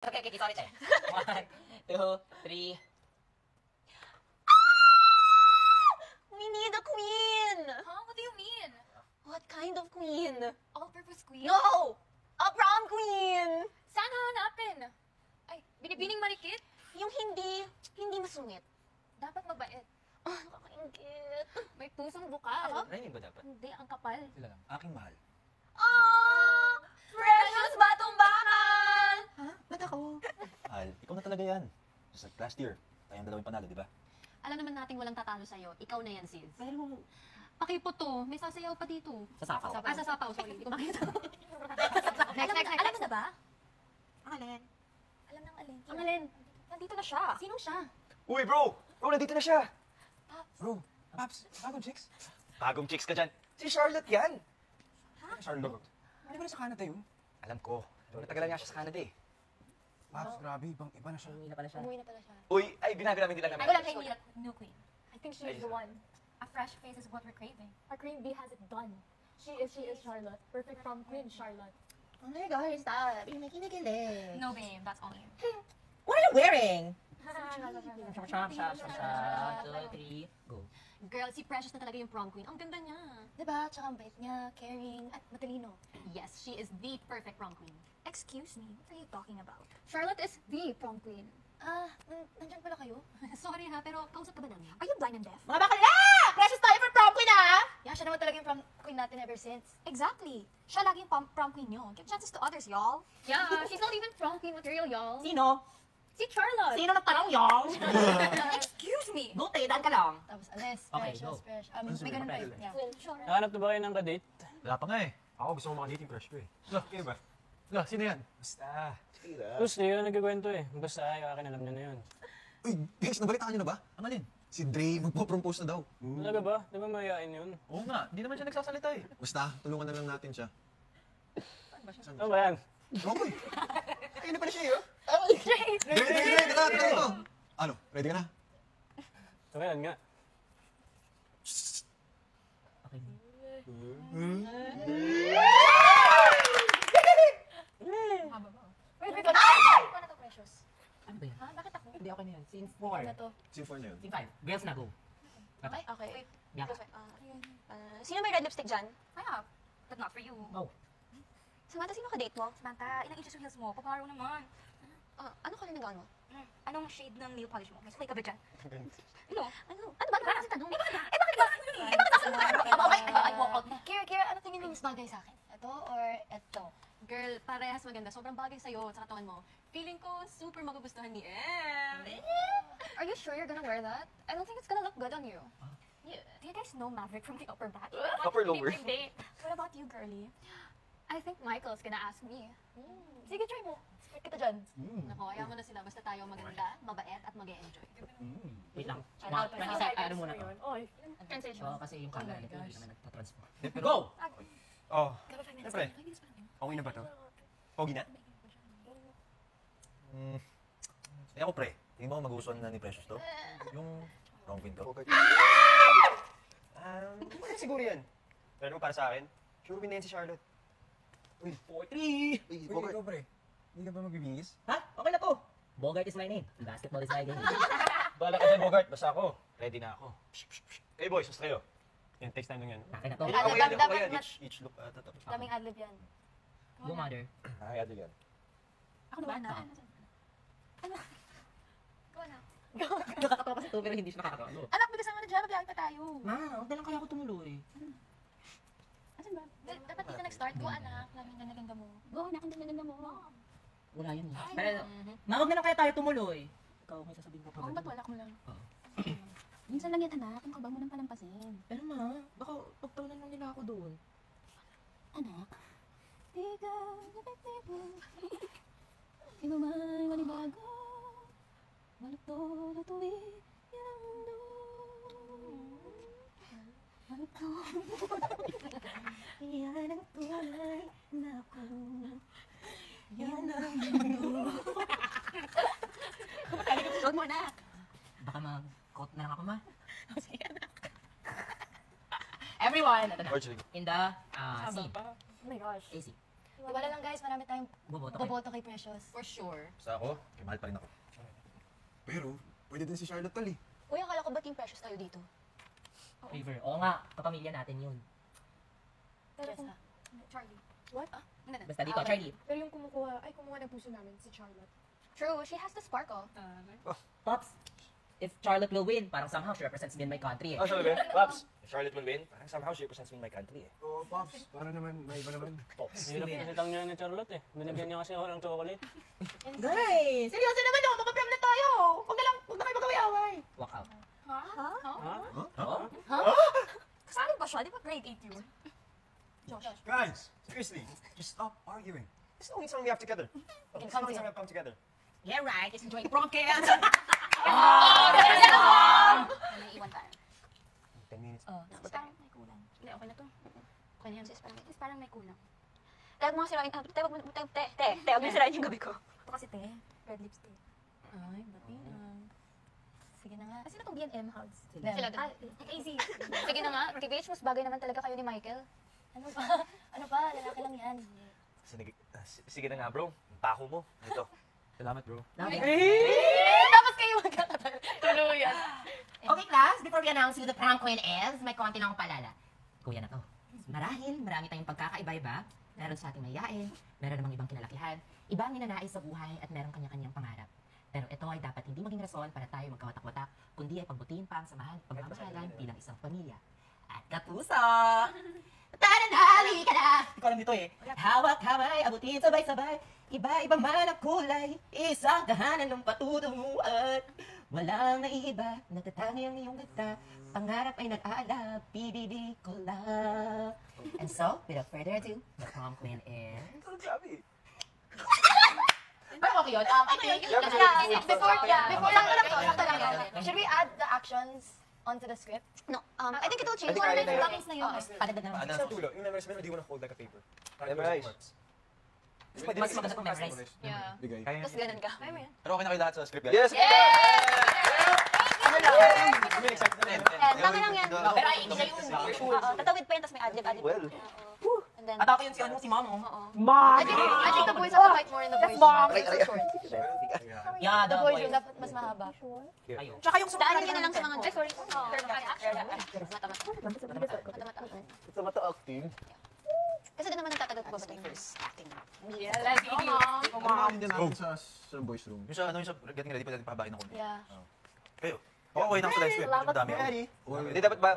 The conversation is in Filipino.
Okay, sorry, Chay. 1, 2, 3. We need a queen! Huh? What do you mean? What kind of queen? All-purpose queen? No! A prom queen! Saan hahanapin? Ay, binibining marikit? Yung hindi masungit. Dapat mabait. Nakakaingit. May pusong bukal. Rhyming ba dapat? Hindi, ang kapal. Sila lang. Aking mahal. Ah! Precious batong bakal! Ha? Ba't ako? Mahal, ikaw na talaga yan. Just like last year, tayong dalawang panalo, di ba? Alam naman nating walang tatalo sa'yo. Ikaw na yan, sis. Pero, Pakipot to. May sasayaw pa dito. Sa sapaw. Ah, sa sapaw. Sorry, hindi ko makita. Next. Alam mo na ba? Ang alin? Alam ng alin. Ang alin? Nandito na siya. Sinong siya? uy bro! Bro, nandito na siya! Bro, Paps, bagong chicks? Bagong chicks ka dyan. Si Charlotte yan! Ha? Charlotte? Ano ba na sa Canada yun? Alam ko. Pero natagalan nga siya sa Canada eh. Paps, grabe. Iba na siya. Umuwi na pala siya. Umuwi na pala siya. Uy, ay ginagawa din lang namin. Wala kayong need a new queen. I think she Ay, is the one. A fresh face is what we're craving. Our queen bee has it done. She is Charlotte. Perfect from Queen Charlotte. Oh my gosh, stop. You're making me kilig. No, babe. That's all you. What are you wearing? Shop, 2, 3, go. Girl, si Precious na talaga yung prom queen. Ang ganda niya. Diba? Tsaka ang bait niya, caring, at matalino. Yes, she is the perfect prom queen. Excuse me, what are you talking about? Charlotte is the prom queen. Nandyan pala kayo? Sorry ha, pero kausap ka ba namin? Are you blind and deaf? Mga bakal na! Precious tayo for prom queen, ah! Yeah, siya naman talaga yung prom queen natin ever since. Exactly. Siya lagi yung prom queen nyo. Give chances to others, y'all. Yeah, she's not even prom queen material, y'all. Sino? Si Charlotte. Sino nagtanong yung? Excuse me! Buti, daan ka lang. Tapos, alis, Okay, fresh, go. fresh. May ganun pa yun. Yeah. Nakahanap na ba kayo ng kadate? Wala pa nga eh. Ako gusto mo makadate yung crush ko eh. Lo, kayo ba? Lo, sino yan? Basta. Tapos di yun nagkikwento eh. Basta yung akin alam niya na yun. Uy, Biggs, nabalitaan niyo na ba? Ang alin? Si Dre, magpo-propose na daw. Talaga ba? Di ba mayayain yun? Oo nga, di naman siya nagsasalita eh. Basta, tulungan na lang natin siya. Ano ba yan? Okay. Ayun na pala siya eh, oh. Dre, dito. Ano, ready ka na? So yan nga. Okay. Wait, ano to, Precious? Ano ba yan? Ha? Bakit ako? Hindi, okay na yan. Scene 4. Ano to? Scene 4 na yun. Scene 5. Girls na, go. Ay, okay. Bianca. Sino may red lipstick dyan? I have, but not for you. Go. Samantha, sino ka-date mo? Samantha, ilang inches yung heels mo? Paparo naman. Ano ka rin nag ano? Anong shade ng nail polish mo? May suklay ka ba dyan? Ano? Ano ba? Ano kasi tanong? Bakit ba? Ay, walk out. Kira, ano tingin mo mas bagay sa akin? Ito or ito? Girl, parehas maganda. Sobrang bagay sa'yo sa katawan mo. Feeling ko super magugustuhan ni Em. Are you sure you're gonna wear that? I don't think it's gonna look good on you. Do you guys know Maverick from the upper back? Upper lower. What about you, girlie? I think Michael's gonna ask me. Sige, try mo. Split kita dyan. Nako, ayaw mo na sila. Basta tayo maganda, mabait, at mag-e-enjoy. Wait lang. Shout out, Ano muna to? Translation. Oo, kasi yung camera nito hindi naman nagtatransform. Go! Oh, siyempre. Okay na ba to? Pogi na? Eh ako pre, tingin mo magugustuhan na ni Precious to? Yung wrong queen ko? Wala siguro yan. Pero para sa akin, sure win na yan si Charlotte. Uy, 4-3! Uy, Ikaw pre, hindi ka ba magbibingis? Ha? Okay na to. Bogart is my name. Basketball is my game. Bala ka dyan, Bogart. Basta ako, ready na ako. Hey boys, basta kayo. Yan, text time lang yan. Akin na to. Ano, Okay yan, dapat okay yan. mat- Each look, tatapos. Daming adlib yan. Go, mother. Ay, ato yan. Ako naman na. Nakakatawa kasi to pero hindi siya nakakatawa. Go. Anak, bilisan mo na dyan. Mabiyahin pa tayo. Ma, huwag na lang kaya ako tumuloy. Asan ba? Dapat dito nag-start. Go, anak. Laging ganda mo. Go, anak, ang ganda mo. Wala yun. Pero, ma, huwag na lang kaya tayo tumuloy. Ikaw, may sasabihin ko pa. Ba't wala ko lang? Minsan lang yan, anak. Ang kaba mo nang palampasin. Pero ma, baka pagtawanan lang nila ako doon. Anak. Di ka nabitibo. Di mo may manibago. Malito na tuwi. Yan ang mundo. Malito. Yan ang tunay na ako. Yan ang mundo. Suot mo, anak. Baka mag-coat na lang ako, ma. Sige, anak. Everyone, ito na. Virtually. In the C. Oh my gosh. AC. Tiwala lang guys, marami tayong Boboto kayo. boboto kay Precious. For sure. Basta ako, kay mahal pa rin ako. Pero, pwede din si Charlotte tol eh. Uy, akala ko ba Team Precious tayo dito? Favor. Oo nga, kapamilya natin yun. Pero Yes, kung, ha? Charlie. What? Basta dito, Charlie. Pero yung kumuha ng puso namin, si Charlotte. True, she has the sparkle. Pops, if Charlotte will win, parang somehow she represents me and my country eh. Oh, sorry, Ben. Pops, if Charlotte will win, parang somehow she represents me in my country eh. Oo, Pops. Para naman, may iba naman. Hirap kasi lang niya ni Charlotte eh. Binigyan niya kasi ako ng chocolate. Guys, seryoso naman oh, magpa-prom na tayo. Huwag na kayo magkaway-away. Walk out. Kasali ba siya? Di ba grade 8 yun? Guys, seriously, just stop arguing. It's the only time we have together. Okay, it's the only time we have come together. Yeah, right. Let's enjoy the prom, kids. Naiiwan tayo. 10 minutes. Sis, parang may kulang. Hindi, okay na to. Okay na yan. Sis, parang may kulang. Tawag mo sirain. Te, huwag mo sirain yung gabi ko. Ito kasi te, red lipstick. Ay, bati na. Sige na nga. Kasi na itong B&M house. Sila din. Easy. Sige na nga. TBH, mas bagay naman talaga kayo ni Michael. Ano ba? Ano ba? Lalaki lang yan. Sige na nga, bro. Ang taho mo. Ito. Salamat, bro. Tapos kayo magkakatuluyan. Okay, class, before we announce who the prom queen is, may konti na akong paalala. Kuya na to. Marahil, marami tayong pagkakaiba-iba. Meron sa ating mayayain, meron namang ibang kinalakihan, ibang ninanais sa buhay at meron kanya-kanyang pangarap. Pero ito ay dapat hindi maging rason para tayo magkawatak-watak, kundi ay pagbutihin pa ang pagmamahalan bilang isang pamilya. At kapuso! Tananali ka na! Hindi ko alam dito eh. Hawak-haway, abutin sabay-sabay, iba-iba man ang kulay, isang tahanan ng patutunguan. Walang naiiba, natatangi ang iyong ganda, pangarap ay nag-aalab, PBB ko lang. And so, without further ado, the prom queen is... Pero okay yun. I think, before lang, should we add the actions onto the script? No, I think it'll change. I think kaya na yun. na yun. Padagdag na lang. Sa dulo, yung memorize mo, do you wanna hold like a paper? Memorize. Mas maganda kung memorize. Yeah. Bigay. Tapos ganun ka. Pero okay na kayo lahat sa script, guys? Yes! Ano lang? I'm really excited na rin. Tama lang yan. Pero ay, hindi yun. Tatawid pa yun, tapos may adlib. Well. And then, At ako yun si ano, si Mamo. I think the boys have to fight more in the boys. It's so short. Yeah, The the boys boys. yung dapat mas mahaba. Ayun. Tsaka yung Daanan ka na lang sa mga... Ay, sorry. Mata-mata. Sa mata acting. Kasi din naman nagtatagal ko ba sa first acting. Yeah, let's go. Hindi natin sa boys room. Yung sa, getting ready pa natin pahabain ako. Yeah. Kayo. Okay na ako sa live script. Ang dami ako. Hindi, dapat ba